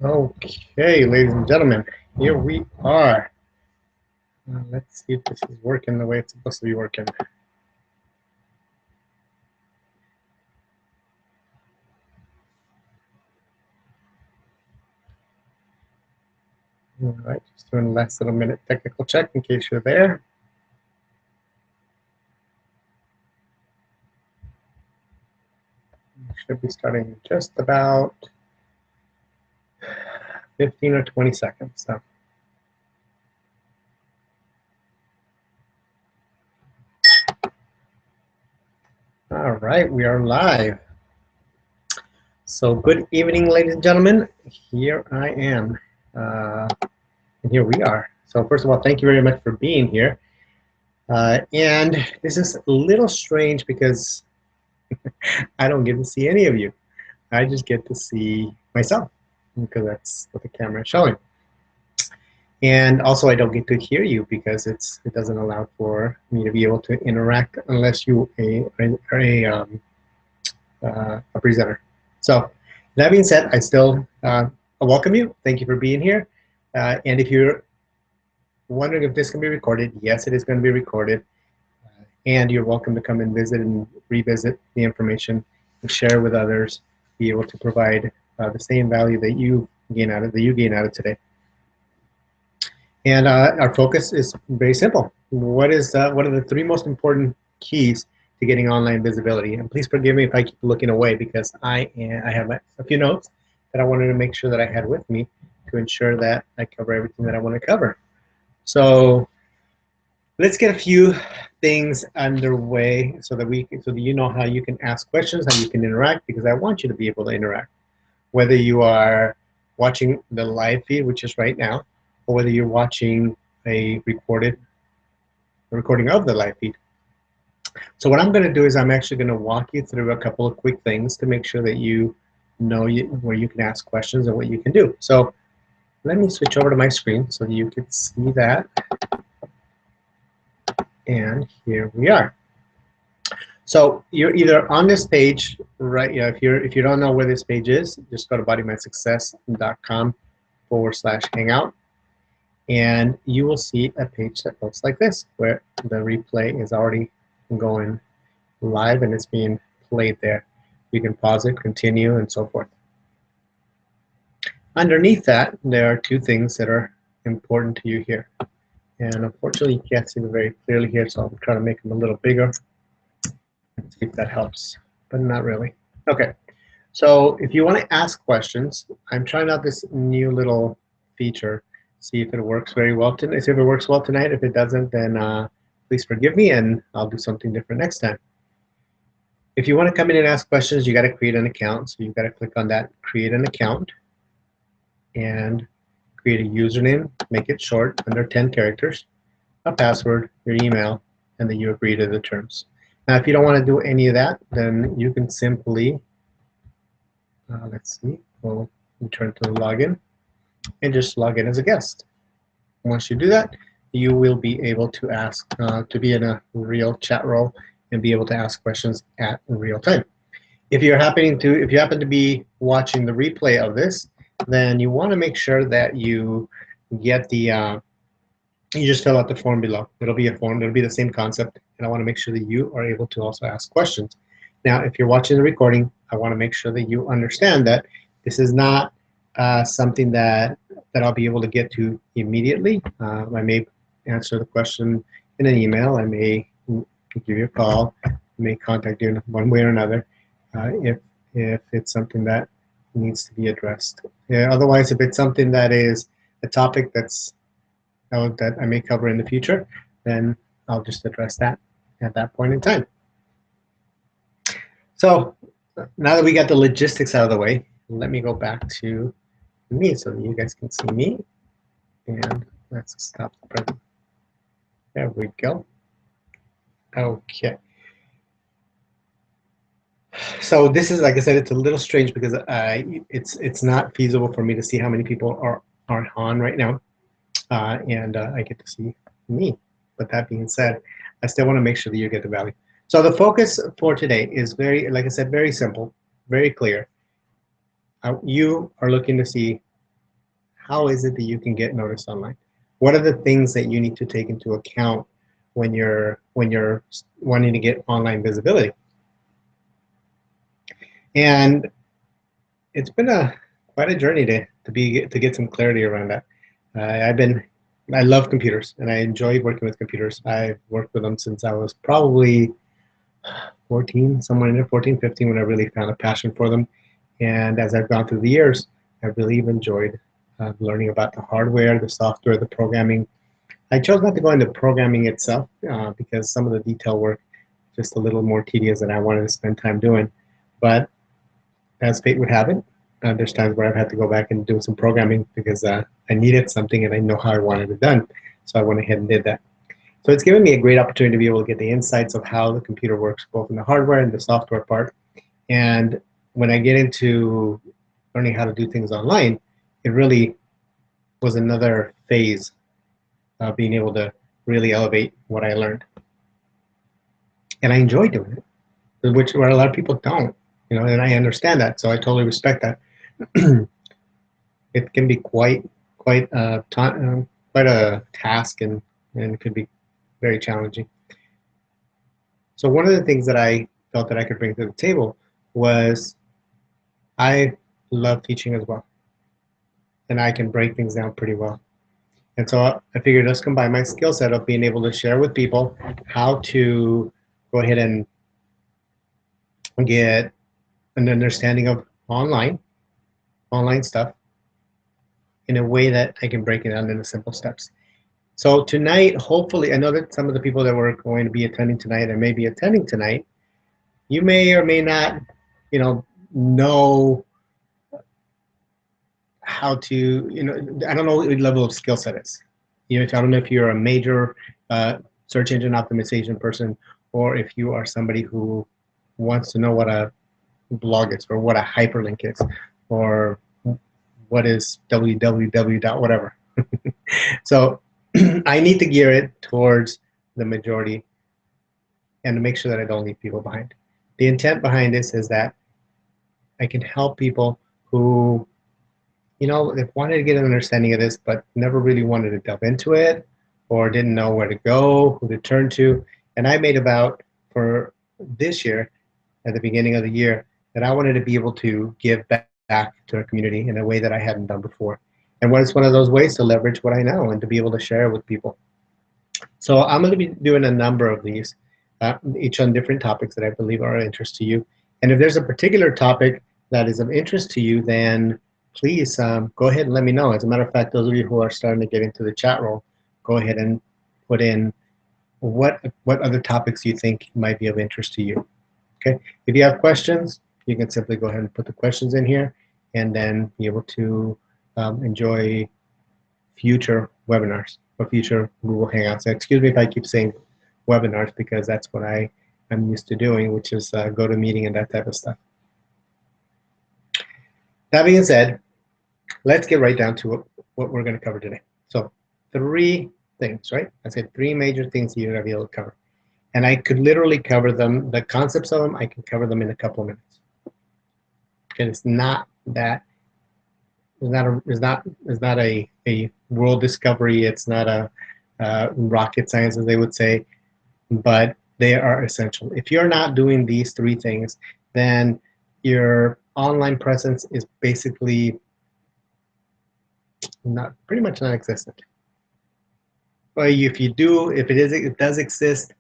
Okay, ladies and gentlemen, here we are. Let's see if this is working the way it's supposed to be working. All right, just doing the last little minute technical check in case you're there. Should be starting in just about 15 or 20 seconds. So. All right, we are live. So good evening, ladies and gentlemen. Here I am, and here we are. So first of all, thank you very much for being here. And this is a little strange because I don't get to see any of you. I just get to see myself because that's what the camera is showing. And also I don't get to hear you because it doesn't allow for me to be able to interact unless you are a presenter. So that being said, I still welcome you. Thank you for being here. And if you're wondering if this can be recorded, yes, it is going to be recorded. And you're welcome to come and visit and revisit the information and share with others, be able to provide the same value that you gain out of today. And our focus is very simple. What are the three most important keys to getting online visibility? And please forgive me if I keep looking away because I have a few notes that I wanted to make sure that I had with me to ensure that I cover everything that I want to cover. So let's get a few things underway so that you know how you can ask questions, how you can interact, because I want you to be able to interact. Whether you are watching the live feed, which is right now, or whether you're watching a recording of the live feed. So what I'm going to do is I'm actually going to walk you through a couple of quick things to make sure that you know where you can ask questions and what you can do. So let me switch over to my screen so that you can see that. And here we are. So you're either on this page, right? Yeah, if you don't know where this page is, just go to bodymindsuccess.com/hangout, and you will see a page that looks like this, where the replay is already going live and it's being played there. You can pause it, continue, and so forth. Underneath that, there are two things that are important to you here. And unfortunately, you can't see them very clearly here, so I'm trying to make them a little bigger. Let's see if that helps, but not really. Okay, so if you want to ask questions, I'm trying out this new little feature. See if it works very well tonight. See if it works well tonight. If it doesn't, then please forgive me, and I'll do something different next time. If you want to come in and ask questions, you got to create an account. So you've got to click on that, create an account, and create a username. Make it short, under 10 characters, a password, your email, and then you agree to the terms. Now, if you don't want to do any of that, then you can simply, let's see, we'll return to the login and just log in as a guest. Once you do that, you will be able to ask, to be in a real chat role and be able to ask questions at real time. If you happen to be watching the replay of this, then you want to make sure that you get the you just fill out the form below. It'll be a form. It'll be the same concept, and I want to make sure that you are able to also ask questions. Now, if you're watching the recording, I want to make sure that you understand that this is not something that I'll be able to get to immediately. I may answer the question in an email. I may give you a call. I may contact you in one way or another if it's something that needs to be addressed. Otherwise, if it's something that is a topic that I may cover in the future, then I'll just address that at that point in time. So now that we got the logistics out of the way, let me go back to me so that you guys can see me. And let's stop the present. There we go. Okay. So this is, like I said, it's a little strange because it's not feasible for me to see how many people are on right now. And I get to see me. But that being said, I still want to make sure that you get the value. So the focus for today is like I said, very simple, very clear. You are looking to see how is it that you can get noticed online? What are the things that you need to take into account when you're wanting to get online visibility? And it's been quite a journey to get some clarity around that. I love computers and I enjoy working with computers. I've worked with them since I was probably 14, somewhere in there, 14, 15, when I really found a passion for them. And as I've gone through the years, I've really enjoyed learning about the hardware, the software, the programming. I chose not to go into programming itself because some of the detail work is just a little more tedious than I wanted to spend time doing. But as fate would have it, there's times where I've had to go back and do some programming because I needed something and I know how I wanted it done. So I went ahead and did that. So it's given me a great opportunity to be able to get the insights of how the computer works, both in the hardware and the software part. And when I get into learning how to do things online, it really was another phase of being able to really elevate what I learned. And I enjoy doing it, which where a lot of people don't, and I understand that, so I totally respect that. It can be quite a quite a task, and it could be very challenging. So one of the things that I felt that I could bring to the table was I love teaching as well, and I can break things down pretty well. And so I figured let's combine my skill set of being able to share with people how to go ahead and get an understanding of online stuff in a way that I can break it down into simple steps. So tonight, hopefully, I know that some of the people that were going to be attending tonight and may be attending tonight, you may or may not, know how to, I don't know what your level of skill set is. I don't know if you're a major search engine optimization person, or if you are somebody who wants to know what a blog is, or what a hyperlink is, or what is www. Whatever. So I need to gear it towards the majority and to make sure that I don't leave people behind. The intent behind this is that I can help people who, they wanted to get an understanding of this, but never really wanted to delve into it, or didn't know where to go, who to turn to. And I made about, for this year, at the beginning of the year, that I wanted to be able to give back to our community in a way that I hadn't done before. And what is one of those ways to leverage what I know and to be able to share it with people. So I'm going to be doing a number of these, each on different topics that I believe are of interest to you. And if there's a particular topic that is of interest to you, then please go ahead and let me know. As a matter of fact, those of you who are starting to get into the chat room, go ahead and put in what other topics you think might be of interest to you. Okay. If you have questions, you can simply go ahead and put the questions in here, and then be able to enjoy future webinars or future Google Hangouts. Excuse me if I keep saying webinars, because that's what I'm used to doing, which is go to meeting and that type of stuff. That being said, let's get right down to what we're going to cover today. So 3 things, right? I said 3 major things you're going to be able to cover. And I could literally cover them, the concepts of them, I can cover them in a couple of minutes. And it's not that, it's not a world discovery, it's not a rocket science, as they would say, but they are essential. If you're not doing these 3 things, then your online presence is basically pretty much non-existent. But if it does exist,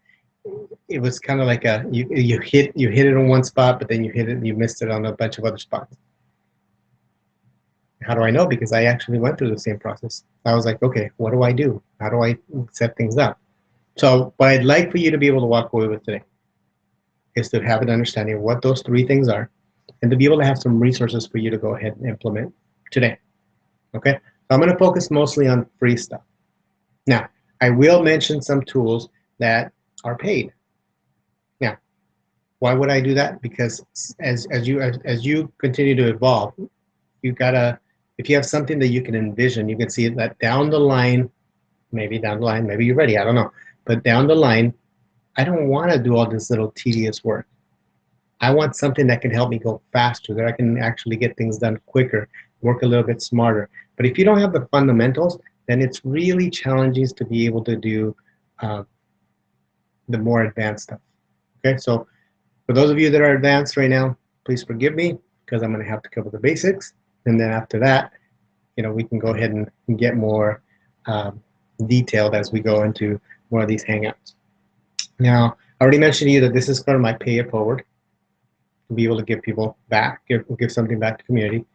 it was kind of like you hit it in one spot, but then you missed it on a bunch of other spots. How do I know? Because I actually went through the same process. I was like, okay, what do I do? How do I set things up? So what I'd like for you to be able to walk away with today is to have an understanding of what those 3 things are, and to be able to have some resources for you to go ahead and implement today. Okay? So I'm going to focus mostly on free stuff. Now, I will mention some tools that are paid. Now, why would I do that? Because as you continue to evolve, if you have something that you can envision, you can see that down the line, maybe you're ready, I don't know. But down the line, I don't want to do all this little tedious work. I want something that can help me go faster, that I can actually get things done quicker, work a little bit smarter. But if you don't have the fundamentals, then it's really challenging to be able to do uh, the more advanced stuff. Okay, so for those of you that are advanced right now, please forgive me because I'm going to have to cover the basics, and then after that, we can go ahead and get more detailed as we go into more of these Hangouts. Now, I already mentioned to you that this is kind of my pay it forward, to be able to give people back, give something back to the community.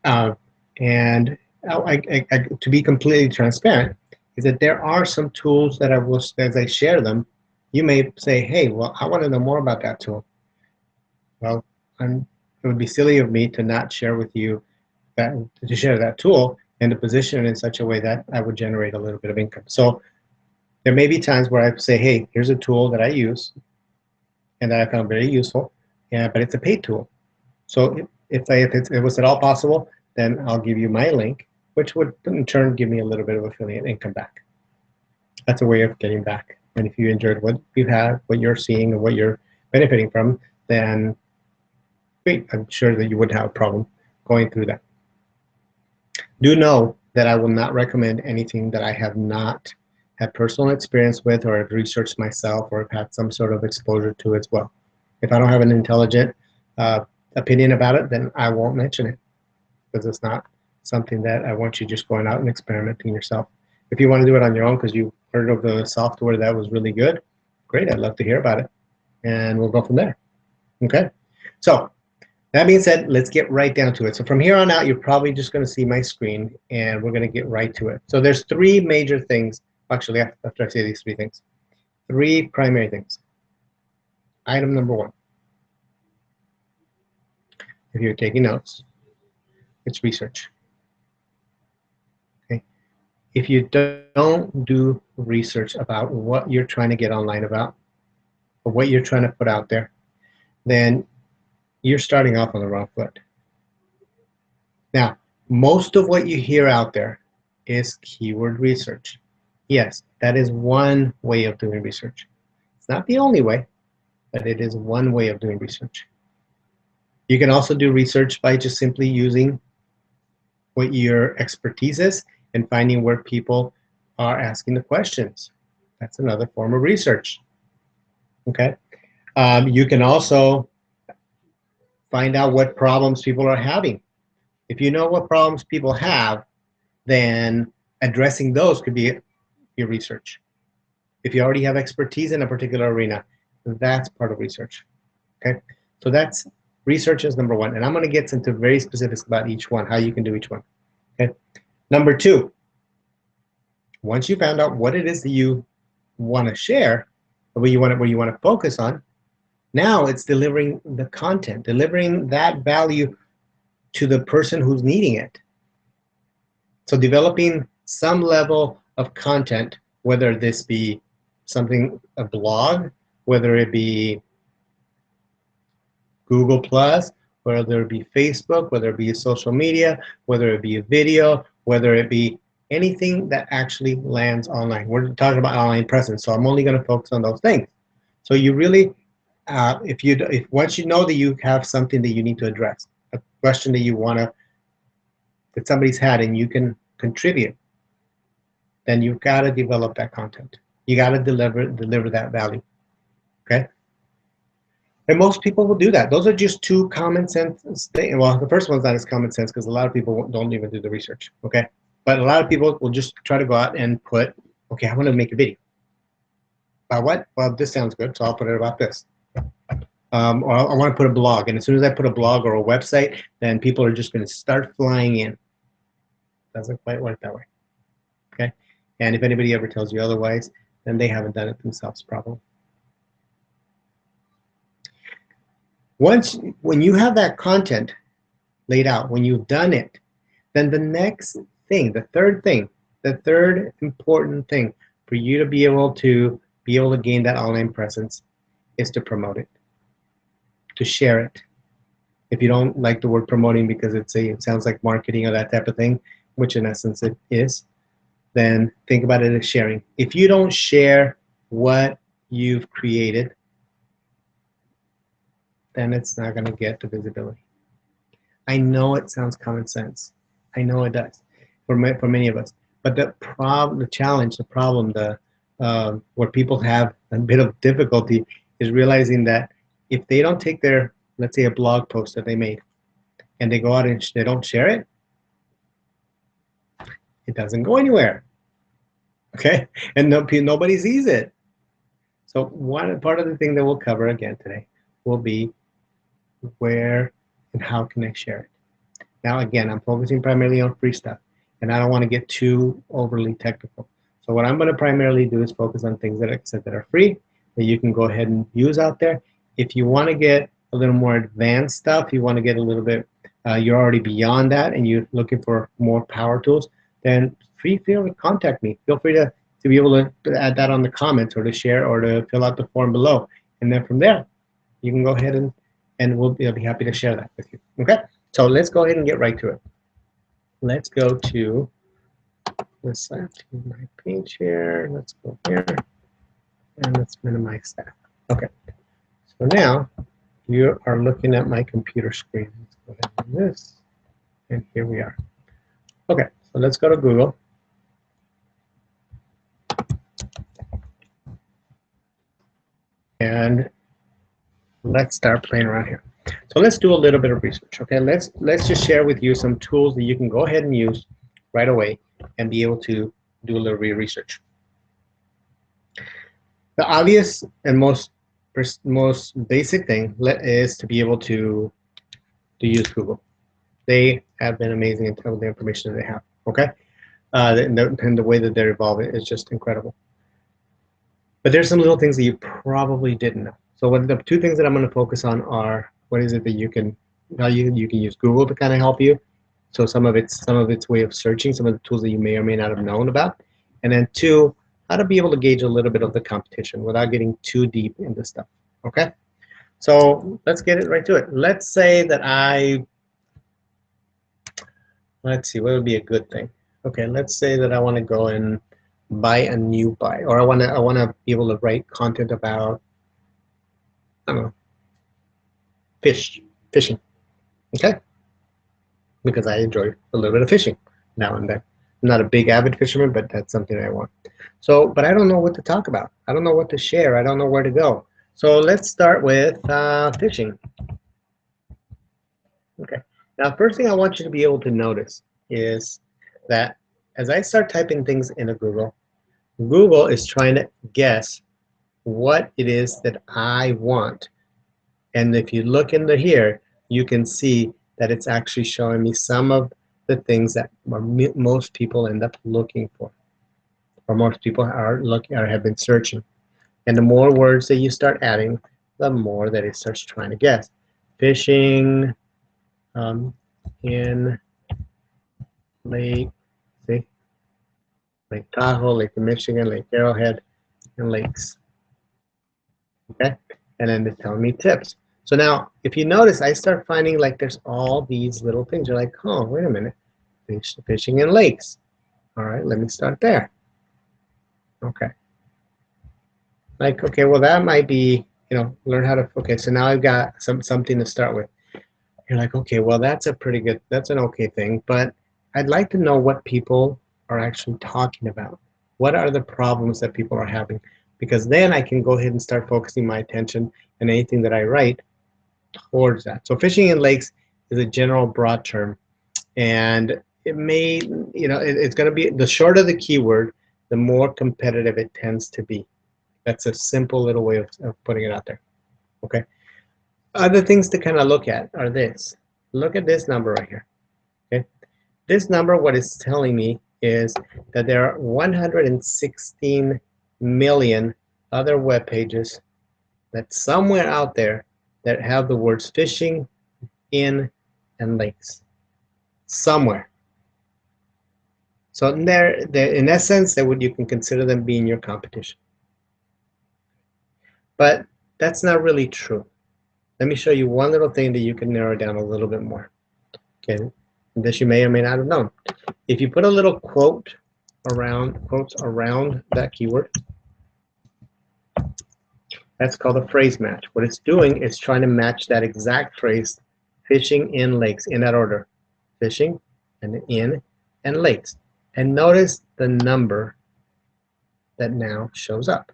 And to be completely transparent, is that there are some tools that I will, as I share them, you may say, hey, well, I want to know more about that tool. Well, it would be silly of me to not share with you to share that tool and to position it in such a way that I would generate a little bit of income. So there may be times where I say, hey, here's a tool that I use and that I found very useful, but it's a paid tool. So if it was at all possible, then I'll give you my link, which would in turn give me a little bit of affiliate income back. That's a way of getting back. And if you enjoyed what you have, what you're seeing, and what you're benefiting from, then great. I'm sure that you wouldn't have a problem going through that. Do know that I will not recommend anything that I have not had personal experience with or have researched myself or have had some sort of exposure to as well. If I don't have an intelligent opinion about it, then I won't mention it because it's not something that I want you just going out and experimenting yourself. If you want to do it on your own because you heard of the software that was really good, great, I'd love to hear about it. And we'll go from there. Okay? So that being said, let's get right down to it. So from here on out, you're probably just going to see my screen, and we're going to get right to it. So there's three major things. Actually, after I say these three things, three primary things. Item number one, if you're taking notes, it's research. Okay. If you don't do research about what you're trying to get online about, or what you're trying to put out there, then you're starting off on the wrong foot. Now, most of what you hear out there is keyword research. Yes, that is one way of doing research. It's not the only way, but it is one way of doing research. You can also do research by just simply using what your expertise is and finding where people are asking the questions. That's another form of research. Okay. You can also find out what problems people are having. If you know what problems people have, then addressing those could be your research. If you already have expertise in a particular arena, that's part of research. Okay, so that's research is number one, and I'm going to get into very specifics about each one, how you can do each one. Okay, number two, once you found out what it is that you want to share, or where you want to focus on, now it's delivering the content, delivering that value to the person who's needing it. So developing some level of content, whether this be something, a blog, whether it be Google Plus, whether it be Facebook, whether it be social media, whether it be a video, whether it be anything that actually lands online. We're talking about online presence, so I'm only going to focus on those things. So you really, if once you know that you have something that you need to address, a question that you want to, that somebody's had and you can contribute, then you've got to develop that content. You got to deliver that value. Okay. And most people will do that. Those are just two common sense things. Well, the first one's not as common sense because a lot of people don't even do the research. Okay. But a lot of people will just try to go out and put, okay, I want to make a video. About what? Well, this sounds good, so I'll put it about this. Or I want to put a blog, and as soon as I put a blog or a website, then people are just going to start flying in. Doesn't quite work that way. Okay. And if anybody ever tells you otherwise, then they haven't done it themselves, probably. When you have that content laid out, when you've done it, then the next thing, the third important thing for you to be able to gain that online presence is to promote it, to share it. If you don't like the word promoting because it sounds like marketing or that type of thing, which in essence it is, then think about it as sharing. If you don't share what you've created, then it's not going to get the visibility. I know it sounds common sense, I know it does for many of us. But the problem, the challenge, the problem, where people have a bit of difficulty is realizing that if they don't take their, let's say, a blog post that they made, and they go out and they don't share it, it doesn't go anywhere. Okay, and nobody sees it. So one part of the thing that we'll cover again today will be where and how can I share it. Now, again, I'm focusing primarily on free stuff, and I don't want to get too overly technical. So what I'm going to primarily do is focus on things that are free, that you can go ahead and use out there. If you want to get a little more advanced stuff, you want to get a little bit, you're already beyond that, and you're looking for more power tools, then feel free to contact me. Feel free to be able to add that on the comments or to share or to fill out the form below. And then from there, you can go ahead and I'll be happy to share that with you. Okay? So let's go ahead and get right to it. Let's go to this to my page here. Let's go here and let's minimize that. Okay. So now you are looking at my computer screen. Let's go ahead and do this. And here we are. Okay. So let's go to Google. And let's start playing around here. So let's do a little bit of research. Okay, let's just share with you some tools that you can go ahead and use right away and be able to do a little research. The obvious and most basic thing is to be able to use Google. They have been amazing in terms of the information that they have. Okay, and the way that they're evolving is just incredible. But there's some little things that you probably didn't know. So the two things that I'm going to focus on are what is it that you can, how you can use Google to kind of help you. So some of its way of searching, some of the tools that you may or may not have known about. And then two, how to be able to gauge a little bit of the competition without getting too deep into stuff. Okay? So let's get it right to it. Let's say that let's see, what would be a good thing? Okay, let's say that I want to go and buy a new buy, or I want to be able to write content about, I don't know, fishing, okay? Because I enjoy a little bit of fishing now and then. I'm not a big avid fisherman, but that's something I want. So, but I don't know what to talk about. I don't know what to share. I don't know where to go. So let's start with fishing. Okay. Now, first thing I want you to be able to notice is that as I start typing things into Google, Google is trying to guess what it is that I want. And if you look into here, you can see that it's actually showing me some of the things that most people end up looking for, or most people are looking or have been searching. And the more words that you start adding, the more that it starts trying to guess. Fishing in Lake, see, Lake Tahoe, Lake Michigan, Lake Arrowhead, and lakes. Okay, and then it's telling me tips. So now, if you notice, I start finding like there's all these little things. You're like, oh, wait a minute, fishing in lakes. All right, let me start there. Okay. Like, okay, well, that might be, learn how to, okay, so now I've got something to start with. You're like, okay, well, that's an okay thing, but I'd like to know what people are actually talking about. What are the problems that people are having? Because then I can go ahead and start focusing my attention and anything that I write towards that. So fishing in lakes is a general broad term, and it may, it's going to be, the shorter the keyword, the more competitive it tends to be. That's a simple little way of putting it out there. Okay. Other things to kind of look at are this. Look at this number right here. Okay. This number, what it's telling me is that there are 116 million other web pages that somewhere out there that have the words fishing in and lakes. Somewhere. So in essence, you can consider them being your competition. But that's not really true. Let me show you one little thing that you can narrow down a little bit more. Okay, this you may or may not have known. If you put a little quotes around that keyword, that's called a phrase match. What it's doing is trying to match that exact phrase, fishing in lakes, in that order. Fishing and the in and lakes. And notice the number that now shows up.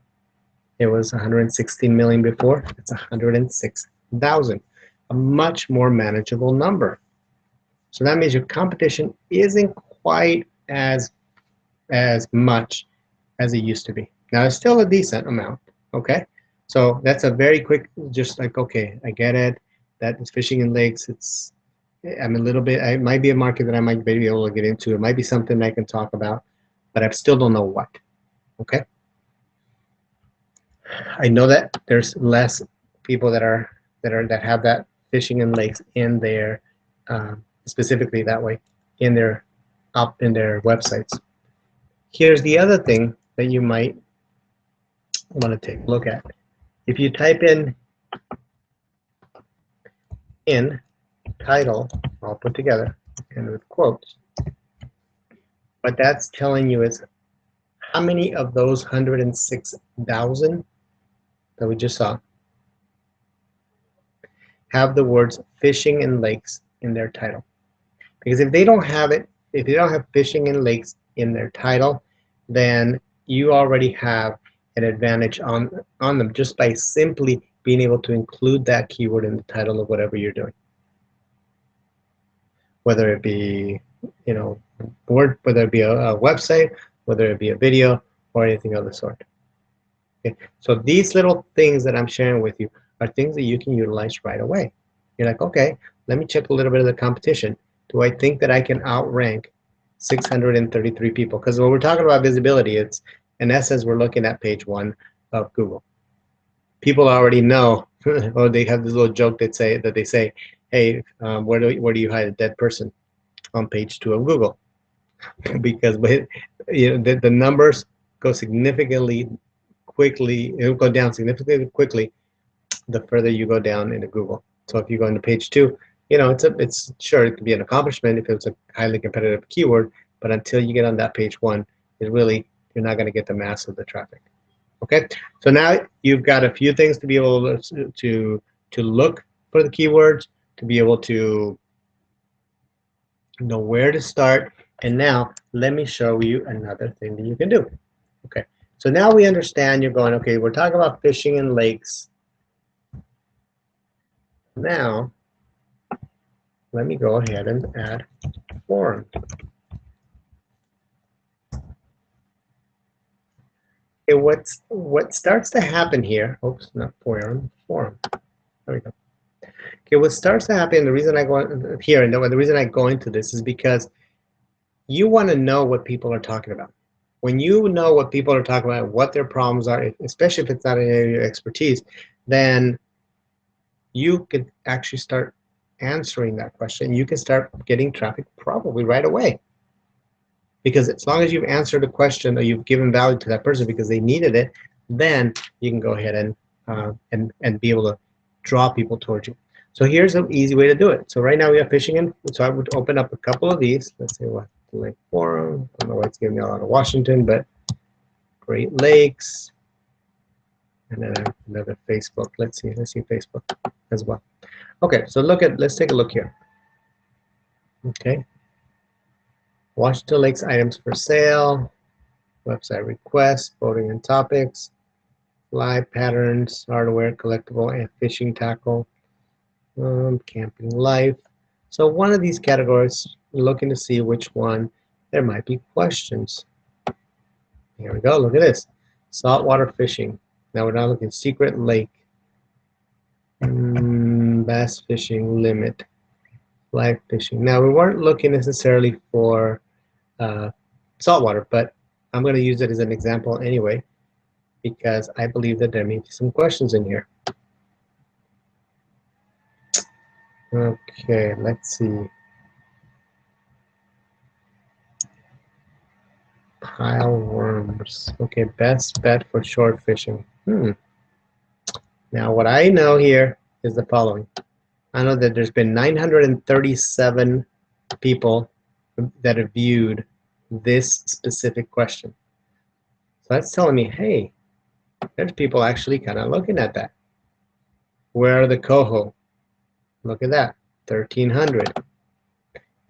It was 116 million before. It's 106,000. A much more manageable number. So that means your competition isn't quite as much as it used to be. Now it's still a decent amount, okay? So that's a very quick, just like, okay, I get it. That is fishing in lakes. I'm a little bit, it might be a market that I might be able to get into. It might be something I can talk about, but I still don't know what, okay? I know that there's less people that have that fishing in lakes in their, specifically that way, in their websites. Here's the other thing that you might want to take a look at. If you type in title, all put together and with quotes, what that's telling you is how many of those 106,000 that we just saw have the words fishing in lakes in their title. Because if they don't have it, if they don't have fishing in lakes in their title, then you already have an advantage on them just by simply being able to include that keyword in the title of whatever you're doing. Whether it be, you know, whether it be a website, whether it be a video, or anything of the sort. Okay. So these little things that I'm sharing with you are things that you can utilize right away. You're like, okay, let me check a little bit of the competition. Do I think that I can outrank 633 people? Because when we're talking about visibility, it's, in essence, we're looking at page 1 of Google. People already know, or they have this little joke that they say, hey, where do you hide a dead person? On page 2 of Google. Because you know, the numbers go significantly quickly, it'll go down significantly quickly the further you go down into Google. So if you go into page 2, you know, it's sure it could be an accomplishment if it's a highly competitive keyword, but until you get on that page 1, you're not going to get the mass of the traffic. Okay, so now you've got a few things to be able to look for the keywords, to be able to know where to start. And now let me show you another thing that you can do. Okay, so now we understand. You're going, okay, we're talking about fishing in lakes. Now let me go ahead and add forum. Okay, what starts to happen here, oops, not forum. There we go. Okay, what starts to happen, the reason I go here, and the reason I go into this is because you want to know what people are talking about. When you know what people are talking about, what their problems are, especially if it's not an area of your expertise, then you could actually start answering that question. You can start getting traffic probably right away. Because as long as you've answered a question or you've given value to that person because they needed it, then you can go ahead and be able to draw people towards you. So here's an easy way to do it. So right now we have fishing in. So I would open up a couple of these. Let's say what Lake Forum. I don't know why it's giving me a lot of Washington, but Great Lakes. And then another Facebook. Let's see Facebook as well. Okay, so let's take a look here. Okay. Washington Lakes items for sale, website requests, voting and topics, live patterns, hardware, collectible, and fishing tackle, camping life. So one of these categories, we're looking to see which one there might be questions. Here we go, look at this. Saltwater fishing. Now we're now looking at secret lake, bass fishing limit, flag fishing. Now we weren't looking necessarily for saltwater, but I'm going to use it as an example anyway, because I believe that there may be some questions in here. Okay, let's see. Pile worms. Okay, best bet for short fishing. Now what I know here is the following. I know that there's been 937 people that have viewed this specific question. So that's telling me, hey, there's people actually kind of looking at that. Where are the coho? Look at that, 1,300.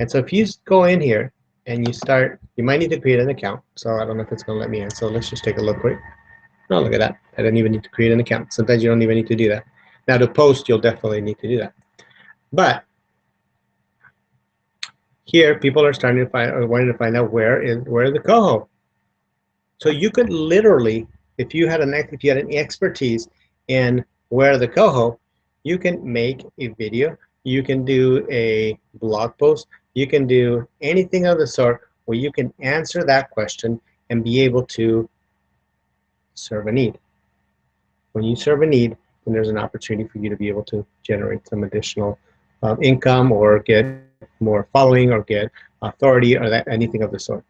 And so if you go in here and you start, you might need to create an account. So I don't know if it's going to let me in. So let's just take a look quick. No, look at that. I didn't even need to create an account. Sometimes you don't even need to do that. Now to post, you'll definitely need to do that. But here, people are starting to find, or wanting to find out where is the coho. So you could literally, if you had an expertise in where the coho, you can make a video, you can do a blog post, you can do anything of the sort where you can answer that question and be able to serve a need. When you serve a need, then there's an opportunity for you to be able to generate some additional income or get more following or get authority or anything of the sort.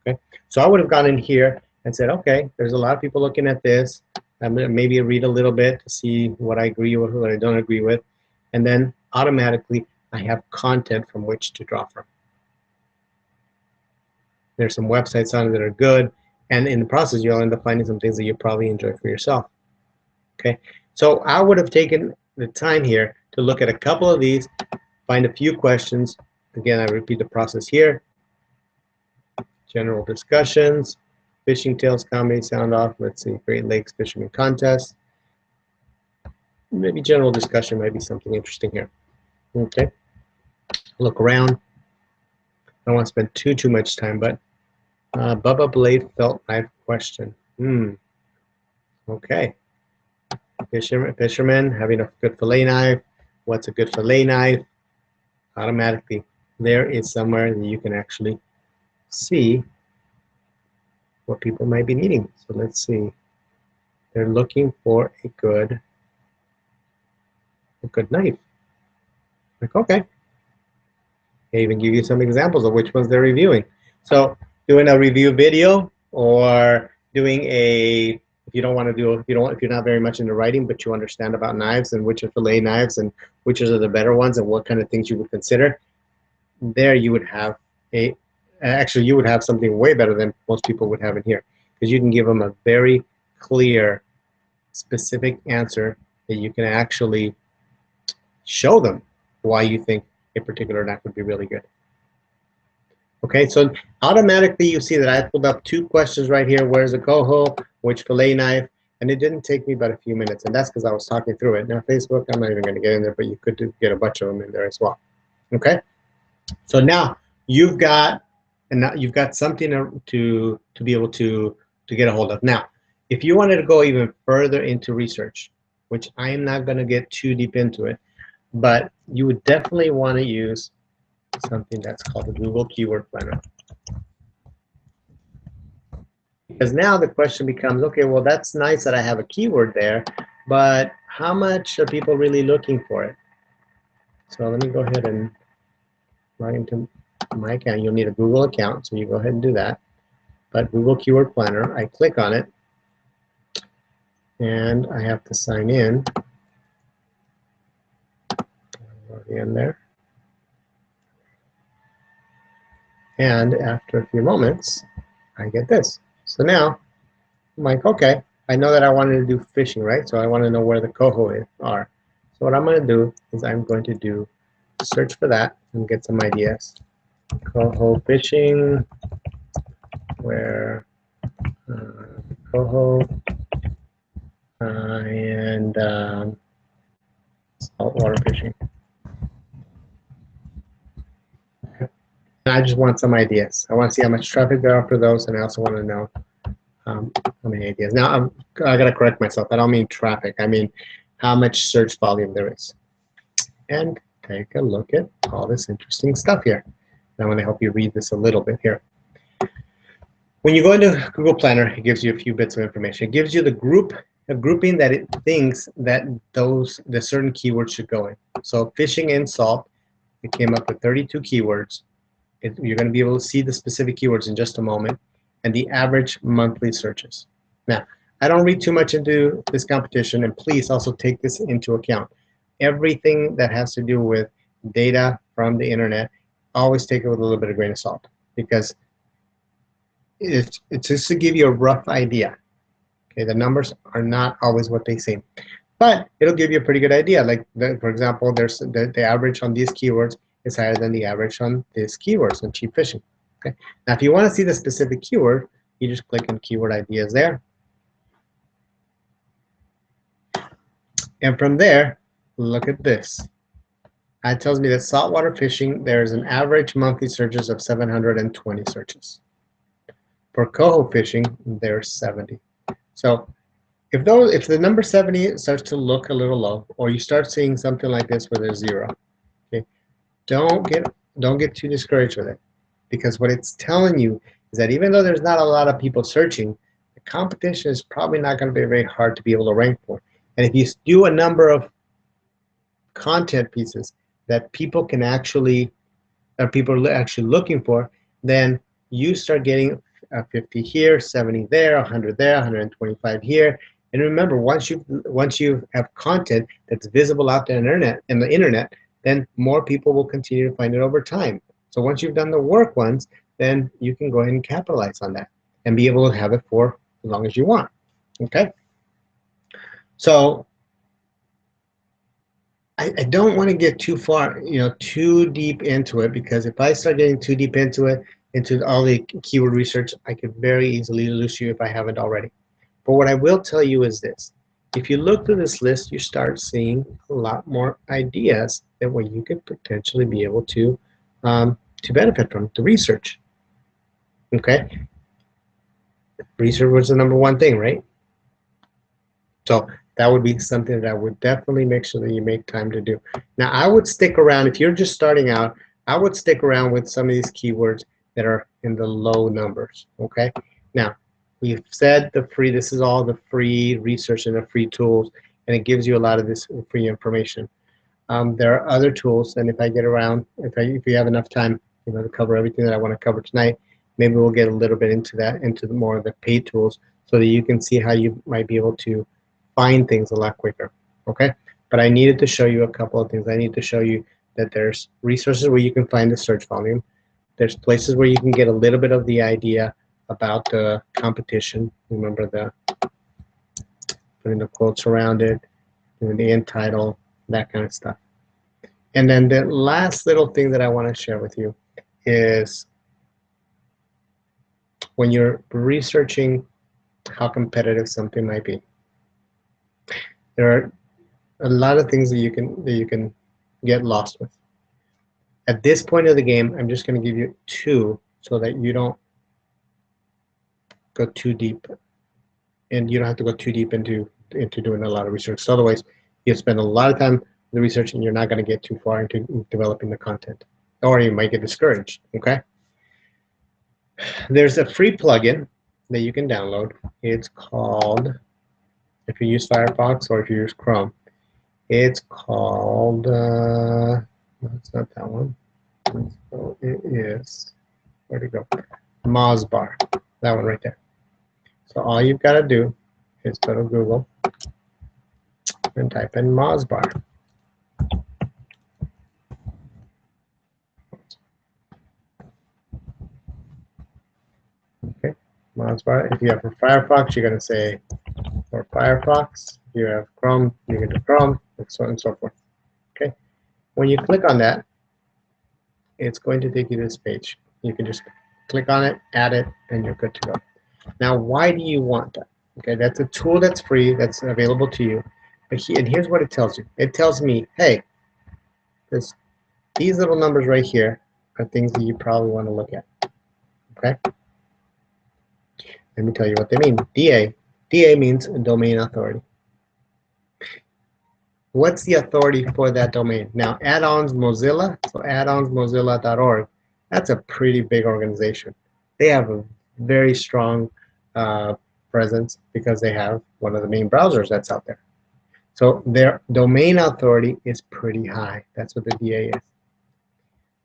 Okay, so I would have gone in here and said, okay, there's a lot of people looking at this. I'm gonna maybe read a little bit to see what I agree with, what I don't agree with, and then automatically I have content from which to draw from. There's some websites on it that are good, and in the process you'll end up finding some things that you probably enjoy for yourself. Okay, so I would have taken the time here to look at a couple of these, find a few questions. Again, I repeat the process here. General discussions, fishing tales, comedy, sound off. Let's see, Great Lakes Fisherman Contest. Maybe general discussion might be something interesting here. Okay, look around. I don't want to spend too much time, but Bubba Blade felt knife question. Okay. Fisherman having a good fillet knife. What's a good fillet knife? Automatically, there is somewhere that you can actually see what people might be needing. So let's see. They're looking for a good knife. Like, okay. They even give you some examples of which ones they're reviewing. So doing a review video, or doing a, if you don't want to do, if you're not very much into writing, but you understand about knives and which are fillet knives and which are the better ones and what kind of things you would consider, there you would have actually you would have something way better than most people would have in here, because you can give them a very clear, specific answer that you can actually show them why you think a particular knife would be really good. Okay, so automatically you see that I pulled up 2 questions right here. Where's the coho? Which fillet knife? And it didn't take me but a few minutes, and that's because I was talking through it. Now Facebook, I'm not even going to get in there, but you could get a bunch of them in there as well. Okay, so now you've got something to be able to get a hold of. Now, if you wanted to go even further into research, which I am not going to get too deep into it, but you would definitely want to use something that's called the Google Keyword Planner. Because now the question becomes, okay, well, that's nice that I have a keyword there, but how much are people really looking for it? So let me go ahead and log into my account. You'll need a Google account, so you go ahead and do that. But Google Keyword Planner, I click on it, and I have to sign in. Already in there. And after a few moments, I get this. So now, I'm like, okay, I know that I wanted to do fishing, right? So I want to know where the coho are. So what I'm going to do is I'm going to do search for that and get some ideas. Coho fishing, where coho, and saltwater fishing. And I just want some ideas. I want to see how much traffic there are for those, and I also want to know how many ideas. Now, I got to correct myself. I don't mean traffic. I mean how much search volume there is. And take a look at all this interesting stuff here. And I want to help you read this a little bit here. When you go into Google Planner, it gives you a few bits of information. It gives you the grouping that it thinks that the certain keywords should go in. So fishing and salt, it came up with 32 keywords. You're going to be able to see the specific keywords in just a moment, and the average monthly searches. Now, I don't read too much into this competition, and please also take this into account. Everything that has to do with data from the internet, always take it with a little bit of grain of salt, because it's just to give you a rough idea. Okay, the numbers are not always what they seem, but it'll give you a pretty good idea. Like, for example, there's the average on these keywords is higher than the average on this keywords on cheap fishing. Okay. Now, if you want to see the specific keyword, you just click on keyword ideas there. And from there, look at this. It tells me that saltwater fishing, there's an average monthly searches of 720 searches. For coho fishing, there's 70. So if the number 70 starts to look a little low, or you start seeing something like this where there's 0, okay, don't get too discouraged with it, because what it's telling you is that even though there's not a lot of people searching, the competition is probably not going to be very hard to be able to rank for. And if you do a number of content pieces that people can actually, people are actually looking for, then you start getting 50 here, 70 there, 100 there, 125 here. And remember, once you have content that's visible out there in the internet, then more people will continue to find it over time. So once you've done the work once, then you can go ahead and capitalize on that and be able to have it for as long as you want. Okay. So I don't want to get too far, too deep into it, because if I start getting too deep into it, into all the keyword research, I could very easily lose you if I haven't already. But what I will tell you is this: if you look through this list, you start seeing a lot more ideas that what you could potentially be able to benefit from, to research. Okay, research was the number one thing, right? So that would be something that I would definitely make sure that you make time to do. Now, I would stick around, if you're just starting out, I would stick around with some of these keywords that are in the low numbers, okay? Now, we've said this is all the free research and the free tools, and it gives you a lot of this free information. There are other tools, and if I get around, if we have enough time, to cover everything that I want to cover tonight, maybe we'll get a little bit into that, into more of the paid tools, so that you can see how you might be able to find things a lot quicker, okay? But I needed to show you a couple of things. I need to show you that there's resources where you can find the search volume. There's places where you can get a little bit of the idea about the competition. Remember putting the quotes around it, doing the end title, that kind of stuff. And then the last little thing that I want to share with you is when you're researching how competitive something might be, there are a lot of things that you can get lost with. At this point of the game, I'm just going to give you 2 so that you don't go too deep, and you don't have to go too deep into doing a lot of research. So otherwise, you'll spend a lot of time with the research, and you're not going to get too far into developing the content, or you might get discouraged. Okay. There's a free plugin that you can download. It's called, if you use Firefox or if you use Chrome, it's called, no, it's not that one. So it is, where'd it go? Mozbar, that one right there. So all you've got to do is go to Google and type in Mozbar. Okay, Mozbar. If you have for Firefox, you're going to say for Firefox. If you have Chrome, you can do Chrome, and so on and so forth. Okay. When you click on that, it's going to take you to this page. You can just click on it, add it, and you're good to go. Now, why do you want that? Okay, that's a tool that's free, that's available to you. And here's what it tells you. It tells me, hey, these little numbers right here are things that you probably want to look at. Okay? Let me tell you what they mean. DA. DA means domain authority. What's the authority for that domain? Now, add-ons Mozilla, so addonsmozilla.org, that's a pretty big organization. They have a very strong presence because they have one of the main browsers that's out there. So their domain authority is pretty high. That's what the DA is.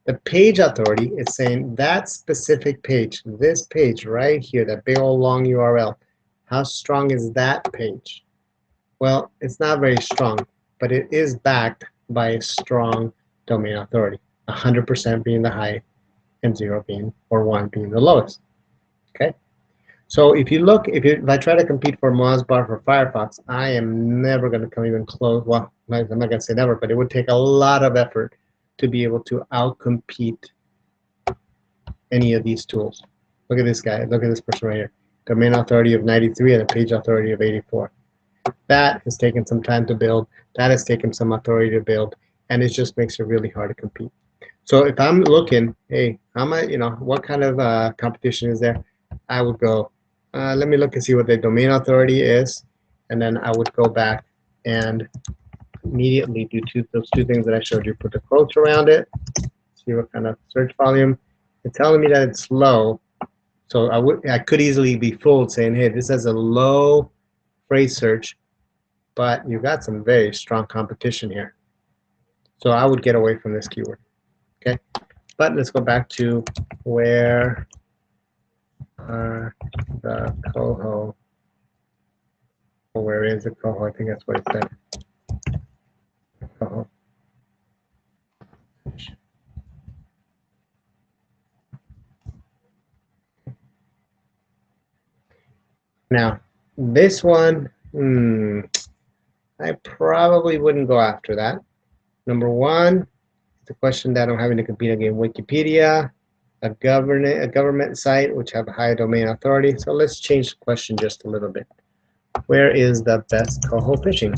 The page authority is saying that specific page, this page right here, that big old long URL, how strong is that page? Well, it's not very strong, but it is backed by a strong domain authority, 100% being the high and 0 being, or 1 being the lowest. Okay? So if you look, if I try to compete for Mozbar for Firefox, I am never going to come even close. Well, I'm not going to say never, but it would take a lot of effort to be able to outcompete any of these tools. Look at this guy. Look at this person right here. Domain authority of 93 and a page authority of 84. That has taken some time to build. That has taken some authority to build, and it just makes it really hard to compete. So if I'm looking, hey, how am I, what kind of competition is there? I would go, let me look and see what the domain authority is, and then I would go back and immediately do those two things that I showed you. Put the quotes around it, see what kind of search volume. It's telling me that it's low, so I could easily be fooled saying, hey, this has a low phrase search, but you got some very strong competition here. So I would get away from this keyword. Okay, but let's go back to where are the coho. Where is the coho? I think that's what it said. Coho. Now, this one, I probably wouldn't go after that. Number one, it's a question that I'm having to compete against Wikipedia, a government site which have a high domain authority. So let's change the question just a little bit. Where is the best coho fishing?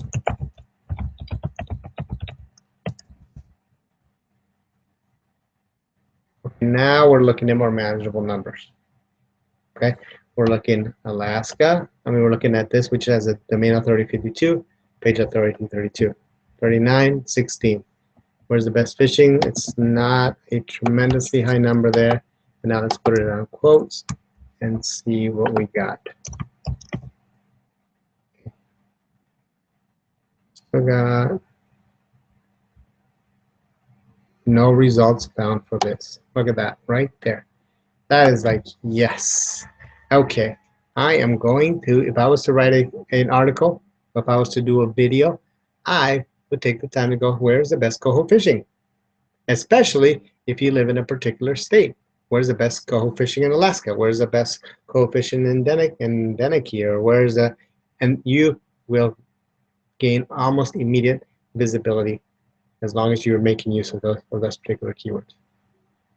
Now we're looking at more manageable numbers. Okay, we're looking Alaska. We're looking at this, which has a domain authority 52, page authority 32, 39, 16. Where's the best fishing? It's not a tremendously high number there. And now let's put it on quotes and see what we got. So got no results found for this. Look at that right there. That is like, yes. Okay, I am going to, if I was to write an article, if I was to do a video, I would take the time to go, where's the best coho fishing? Especially if you live in a particular state. Where's the best coho fishing in Alaska? Where's the best coho fishing in Deneki? Or where's the, and you will gain almost immediate visibility as long as you're making use of those particular keywords.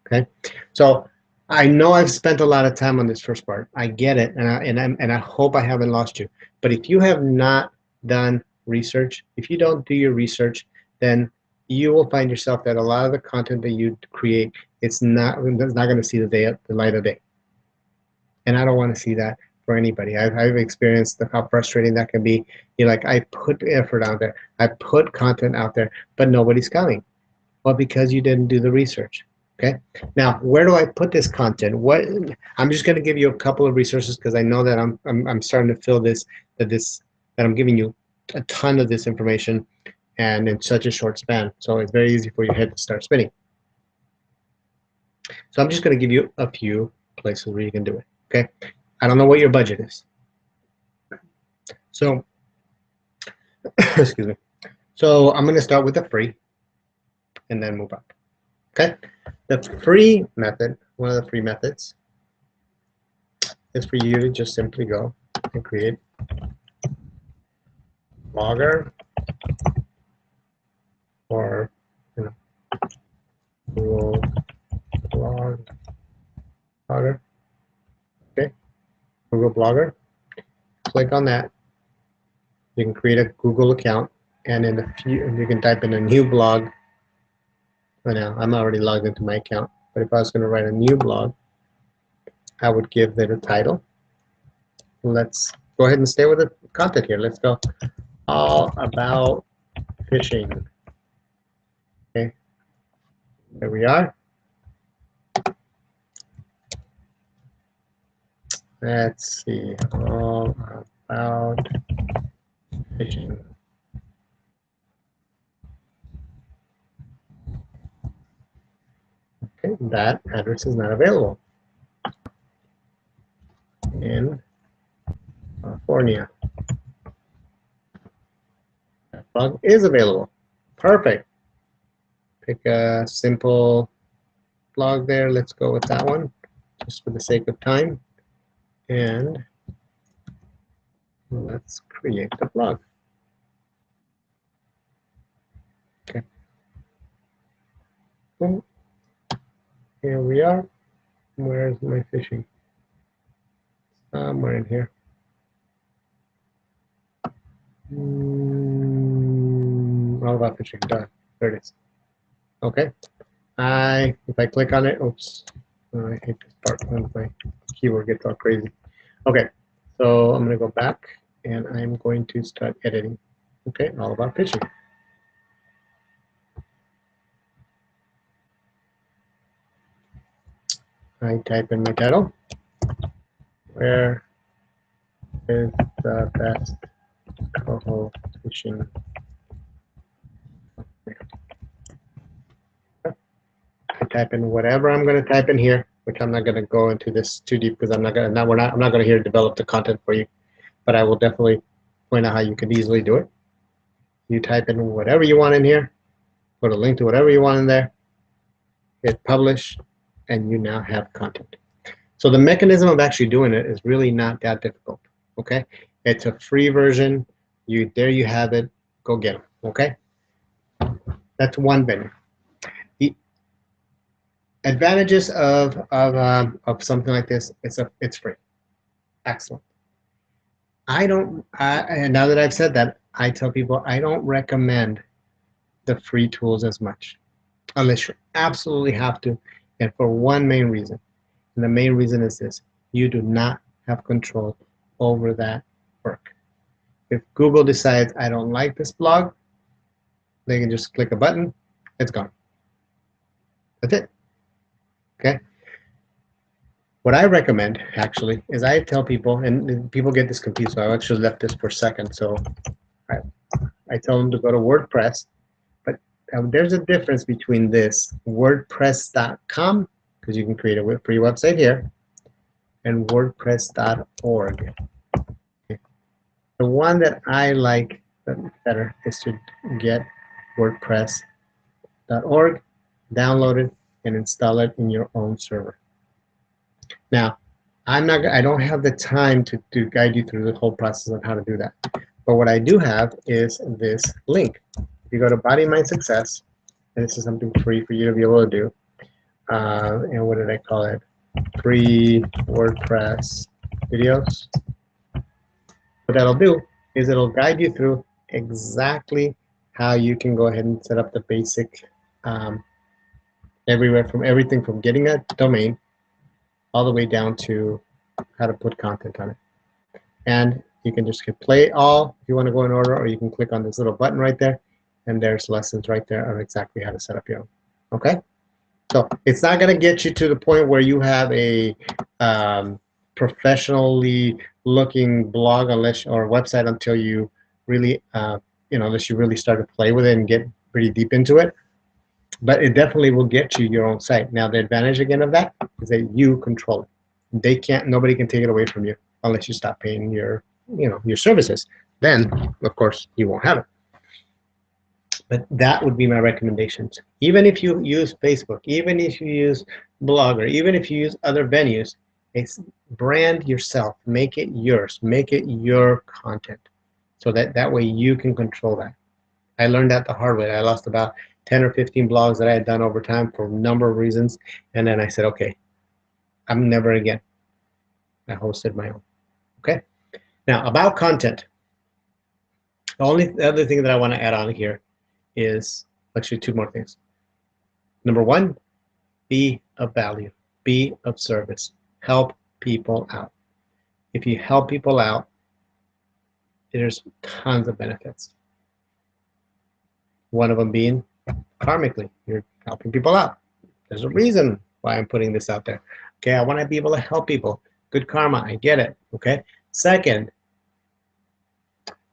Okay, so I know I've spent a lot of time on this first part. I get it, and I hope I haven't lost you. But if you have not done research, if you don't do your research, then you will find yourself that a lot of the content that you create, it's not going to see the light of day. And I don't want to see that for anybody. I've experienced how frustrating that can be. You're like, I put effort out there, I put content out there, but nobody's coming. Well, because you didn't do the research. Okay. Now, where do I put this content? What I'm just going to give you a couple of resources because I know that I'm starting to feel that I'm giving you a ton of this information and in such a short span. So it's very easy for your head to start spinning. So I'm just going to give you a few places where you can do it. Okay. I don't know what your budget is. So, excuse me. So I'm going to start with the free and then move up. Okay. The free method, one of the free methods, is for you to just simply go and create Blogger or Google Blogger. Okay, Google Blogger. Click on that. You can create a Google account, and you can type in a new blog. Right now, I'm already logged into my account, but if I was going to write a new blog, I would give it a title. Let's go ahead and stay with the content here. Let's go all about fishing. Okay, there we are. Let's see, all about fishing. Okay, that address is not available in California. That blog is available. Perfect. Pick a simple blog there. Let's go with that one, just for the sake of time. And let's create the blog. Okay. Boom. Here we are. Where's my fishing? Somewhere in here. All about fishing. Done. There it is. Okay. If I click on it, oops. I hate this part when my keyboard gets all crazy. Okay. So I'm going to go back and I'm going to start editing. Okay. All about fishing. I type in my title. Where is the best coho fishing? I type in whatever I'm going to type in here, which I'm not going to go into this too deep because I'm not going to here develop the content for you, but I will definitely point out how you can easily do it. You type in whatever you want in here, put a link to whatever you want in there, hit publish, and you now have content. So the mechanism of actually doing it is really not that difficult. Okay, it's a free version. There you have it. Go get them. Okay, that's one venue. The advantages of something like this, it's free. Excellent. And now that I've said that, I tell people I don't recommend the free tools as much, unless you absolutely have to, and for one main reason. And the main reason is this: you do not have control over that work. If Google decides I don't like this blog, they can just click a button, it's gone. That's it. Okay. What I recommend actually is I tell people, and people get this confused, so I actually left this for a second. So I tell them to go to WordPress, but there's a difference between this WordPress.com, because you can create a free website here, and WordPress.org. Okay. The one that I like better is to get WordPress.org, download it, and install it in your own server. Now, I don't have the time to guide you through the whole process of how to do that. But what I do have is this link. If you go to Body Mind Success, and this is something free for you to be able to do. And what did I call it? Free WordPress videos. What that'll do is it'll guide you through exactly how you can go ahead and set up the basic everything from getting a domain all the way down to how to put content on it. And you can just hit play all if you want to go in order, or you can click on this little button right there, and there's lessons right there on exactly how to set up your own. Okay? So it's not going to get you to the point where you have a professionally looking blog or website until you really, unless you really start to play with it and get pretty deep into it. But it definitely will get you your own site. Now, the advantage again of that is that you control it. Nobody can take it away from you unless you stop paying your services. Then, of course, you won't have it. But that would be my recommendations. Even if you use Facebook, even if you use Blogger, even if you use other venues, it's brand yourself. Make it yours. Make it your content. So that way you can control that. I learned that the hard way. I lost about 10 or 15 blogs that I had done over time for a number of reasons. And then I said, okay, I'm never again. I hosted my own. Okay. Now, about content. The only other thing that I want to add on here is actually two more things. Number one, be of value. Be of service. Help people out. If you help people out, there's tons of benefits. One of them being karmically, you're helping people out. There's a reason why I'm putting this out there. Okay, I want to be able to help people. Good karma, I get it. Okay. Second,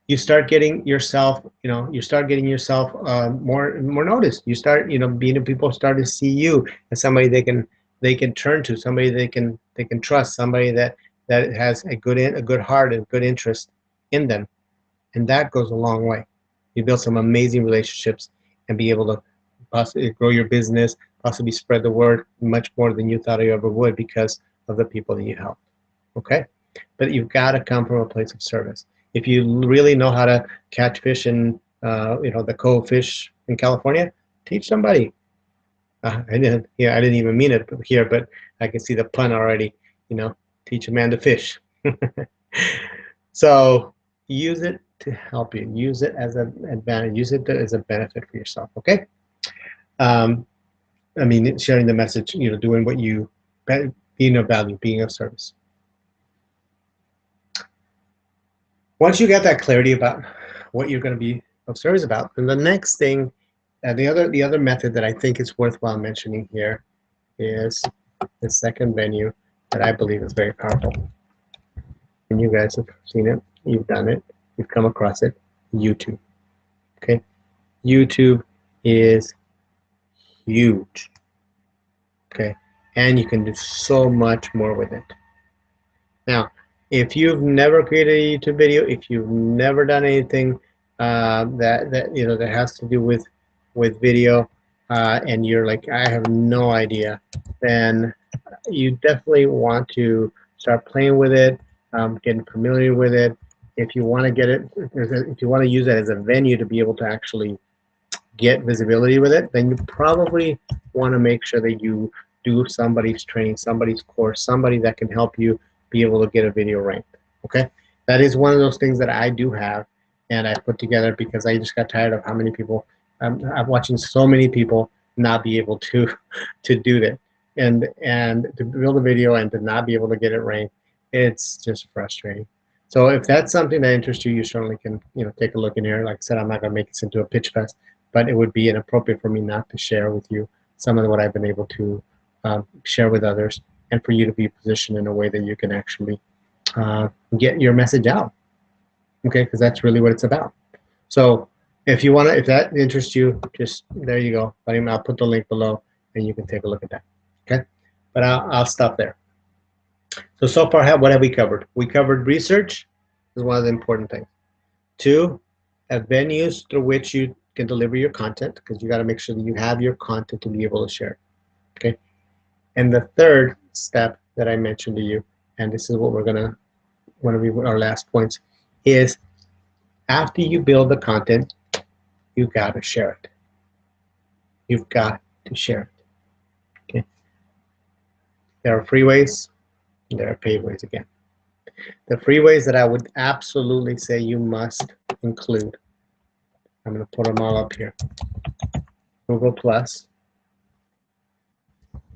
you start getting yourself, more noticed. You start, people start to see you as somebody they can turn to, somebody they can trust, somebody that has a good heart and good interest in them, and that goes a long way. You build some amazing relationships and be able to possibly grow your business, possibly spread the word much more than you thought you ever would because of the people that you help. Okay, but you've got to come from a place of service. If you really know how to catch fish in, the coho fish in California, teach somebody. I didn't. Yeah, I didn't even mean it here, but I can see the pun already. You know, teach a man to fish. So use it to help you. Use it as an advantage. Use it as a benefit for yourself. Okay. Um, I mean, sharing the message. You know, doing what you, being of value, being of service. Once you get that clarity about what you're going to be of service about, then the next thing, the other method that I think is worthwhile mentioning here is the second venue that I believe is very powerful. And you guys have seen it, you've done it, you've come across it, YouTube. Okay, YouTube is huge. Okay, and you can do so much more with it. Now, if you've never created a YouTube video, if you've never done anything that has to do with video, and you're like, I have no idea, then you definitely want to start playing with it, getting familiar with it. If you want to get it, if you want to use it as a venue to be able to actually get visibility with it, then you probably want to make sure that you do somebody's training, somebody's course, somebody that can help you be able to get a video ranked. Okay, that is one of those things that I do have, and I put together because I just got tired of how many people I'm watching so many people not be able to do that, and to build a video and to not be able to get it ranked. It's just frustrating. So if that's something that interests you, you certainly can take a look in here. Like I said, I'm not going to make this into a pitch fest, but it would be inappropriate for me not to share with you some of what I've been able to share with others, and for you to be positioned in a way that you can actually get your message out. Okay, because that's really what it's about. So if you want to, if that interests you, just there you go. I'll put the link below, and you can take a look at that. Okay, but I'll stop there. So far, what have we covered? We covered research is one of the important things. 2, venues through which you can deliver your content, because you got to make sure that you have your content to be able to share. Okay, and the third step that I mentioned to you, and this is what we're gonna, one of our last points, is after you build the content, you got to share it. You've got to share it. Okay. There are free ways, and there are paid ways again. The free ways that I would absolutely say you must include, I'm going to put them all up here. Google Plus.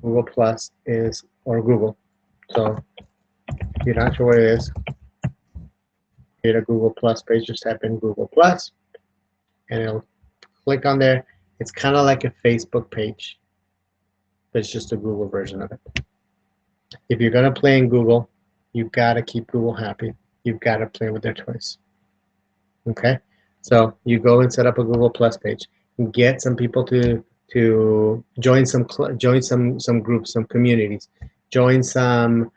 Google Plus is, or Google. So if you're not sure what it is, create a Google Plus page. Just type in Google Plus, and it'll click on there. It's kind of like a Facebook page, but it's just a Google version of it. If you're going to play in Google, you've got to keep Google happy. You've got to play with their toys. Okay, so you go and set up a Google Plus page and get some people to join some groups, some communities, join some,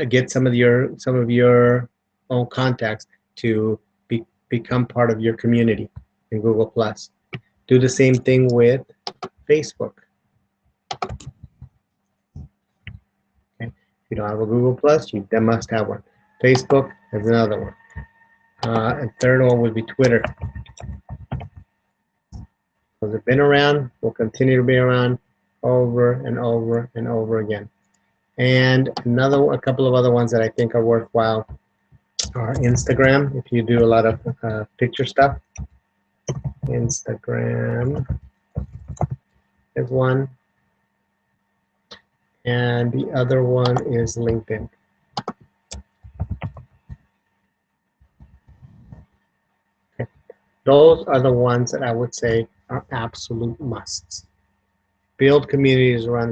get some of your own contacts to become part of your community in Google Plus. Do the same thing with Facebook. Okay. If you don't have a Google Plus, you must have one. Facebook is another one. And third one would be Twitter. So they've been around, will continue to be around over and over and over again. And a couple of other ones that I think are worthwhile are Instagram, if you do a lot of picture stuff. Instagram is one. And the other one is LinkedIn. Okay. Those are the ones that I would say are absolute musts. Build communities around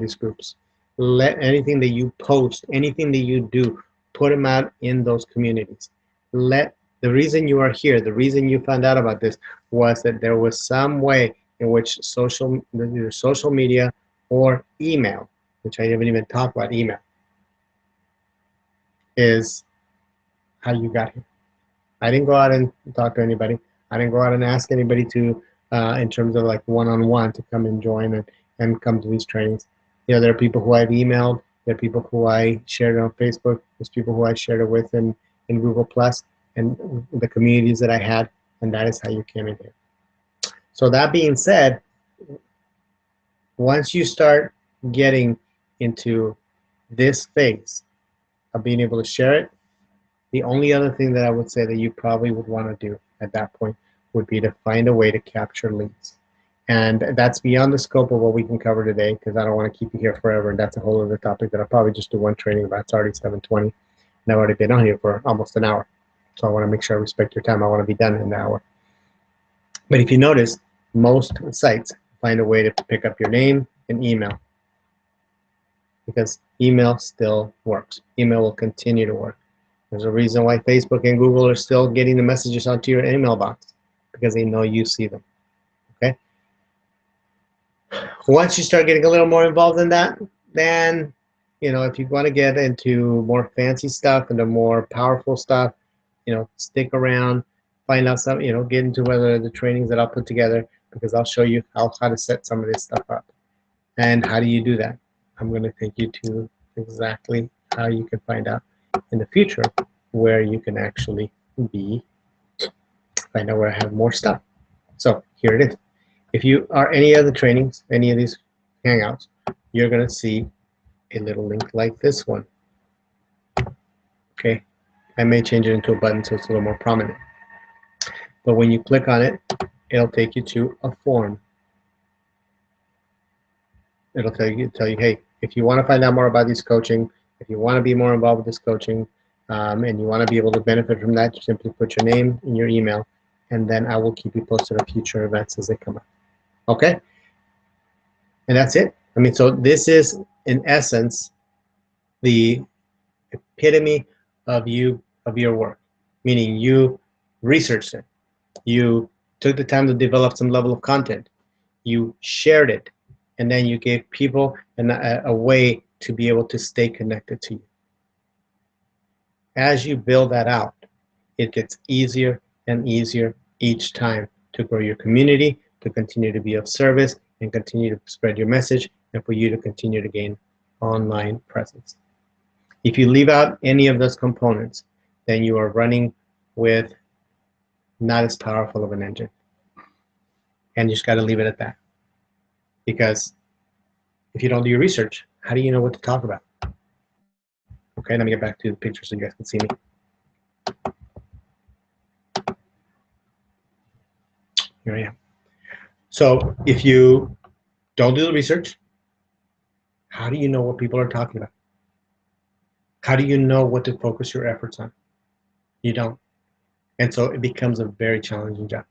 these groups. Let anything that you post, anything that you do, put them out in those communities. The reason you are here, the reason you found out about this, was that there was some way in which either social media or email, which I haven't even talked about email, is how you got here. I didn't go out and talk to anybody. I didn't go out and ask anybody to, in terms of like one-on-one, to come and join and come to these trainings. There are people who I've emailed. There are people who I shared on Facebook. There's people who I shared it with in Google Plus, and the communities that I had, and that is how you came in here. So that being said, Once you start getting into this phase of being able to share it, the only other thing that I would say that you probably would want to do at that point would be to find a way to capture leads. And that's beyond the scope of what we can cover today, because I don't want to keep you here forever. And that's a whole other topic that I'll probably just do one training about. It's already 7:20, and I've already been on here for almost an hour. So I want to make sure I respect your time. I want to be done in an hour. But if you notice, most sites find a way to pick up your name and email, because email still works. Email will continue to work. There's a reason why Facebook and Google are still getting the messages onto your email box, because they know you see them. Okay. Once you start getting a little more involved in that, then, if you want to get into more fancy stuff and the more powerful stuff, stick around, find out some, get into whether the trainings that I'll put together, because I'll show you how to set some of this stuff up. And how do you do that? I'm going to take you to exactly how you can find out in the future where you can actually find out where I have more stuff. So here it is. If you are any of the trainings, any of these Hangouts, you're going to see a little link like this one. Okay, I may change it into a button so it's a little more prominent. But when you click on it, it'll take you to a form. It'll tell you, hey, if you want to find out more about this coaching, if you want to be more involved with this coaching, and you want to be able to benefit from that, you simply put your name and your email, and then I will keep you posted on future events as they come up. Okay? And that's it. I mean, so this is, in essence, the epitome of your work, meaning you researched it, you took the time to develop some level of content, you shared it, and then you gave people a way to be able to stay connected to you. As you build that out, it gets easier and easier each time to grow your community, to continue to be of service, and continue to spread your message, and for you to continue to gain online presence. If you leave out any of those components, then you are running with not as powerful of an engine. And you just got to leave it at that. Because if you don't do your research, how do you know what to talk about? Okay, let me get back to the picture so you guys can see me. Here I am. So if you don't do the research, how do you know what people are talking about? How do you know what to focus your efforts on? You don't. And so it becomes a very challenging job.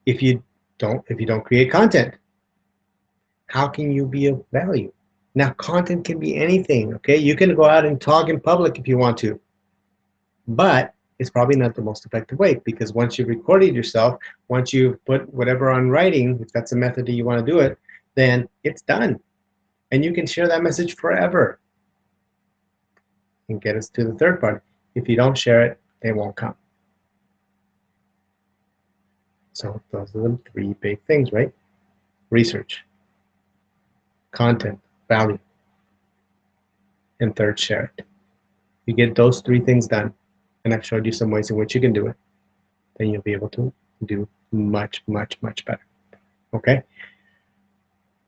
If you don't create content, how can you be of value? Now, content can be anything, okay? You can go out and talk in public if you want to, but it's probably not the most effective way, because once you've recorded yourself, once you've put whatever on writing, if that's the method that you want to do it, then it's done. And you can share that message forever. And get us to the third part. If you don't share it, they won't come. So those are the three big things, right? Research, content, value, and third, share it. You get those three things done, and I've showed you some ways in which you can do it, then you'll be able to do much, much, much better. Okay?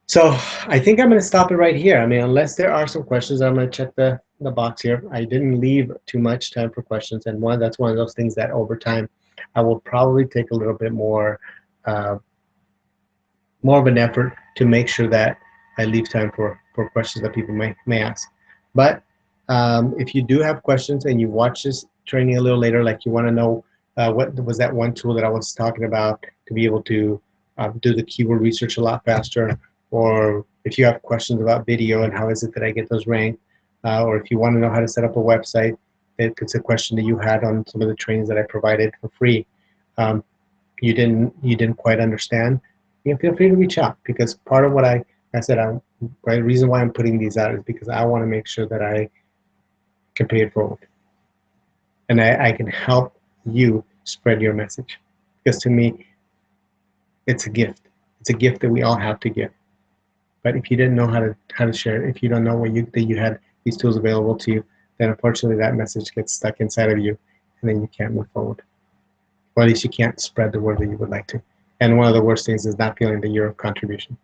So I think I'm going to stop it right here. I mean, unless there are some questions, I'm going to check the box here. I didn't leave too much time for questions, and that's one of those things that over time I will probably take a little bit more of an effort to make sure that I leave time for questions that people may ask. But if you do have questions and you watch this training a little later, like you want to know what was that one tool that I was talking about to be able to do the keyword research a lot faster, or if you have questions about video and how is it that I get those ranked, or if you want to know how to set up a website, it's a question that you had on some of the trainings that I provided for free. You didn't quite understand, feel free to reach out, because part of what I said, the reason why I'm putting these out is because I want to make sure that I can pay it forward. And I can help you spread your message. Because to me, it's a gift. It's a gift that we all have to give. But if you didn't know how to share it, if you don't know that you had these tools available to you, then unfortunately that message gets stuck inside of you, and then you can't move forward. Or at least you can't spread the word that you would like to. And one of the worst things is not feeling that you're a contribution.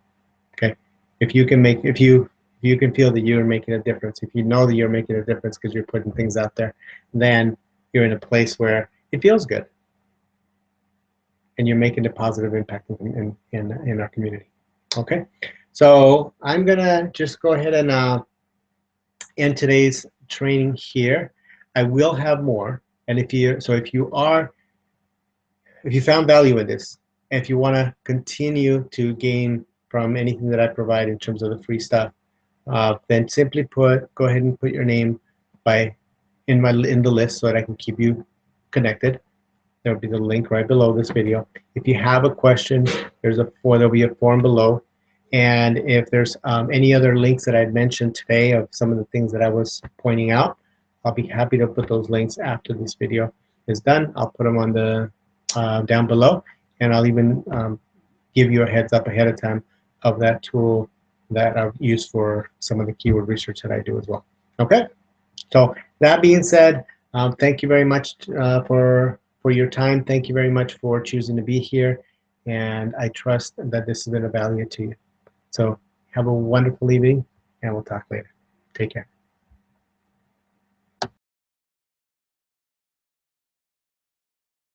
Okay? If you can make, if you can feel that you're making a difference, if you know that you're making a difference because you're putting things out there, then you're in a place where it feels good and you're making a positive impact in our community. Okay, so I'm gonna just go ahead and end today's training here. I will have more, and if you if you found value in this, and if you want to continue to gain from anything that I provide in terms of the free stuff, then simply go ahead and put your name in the list so that I can keep you connected. There will be the link right below this video. If you have a question, there'll be a form below. And if there's any other links that I mentioned today of some of the things that I was pointing out, I'll be happy to put those links after this video is done. I'll put them on the down below, and I'll even give you a heads up ahead of time of that tool that I've used for some of the keyword research that I do as well. Okay, so that being said, thank you very much for your time. Thank you very much for choosing to be here, and I trust that this has been of value to you. So have a wonderful evening, and we'll talk later. Take care.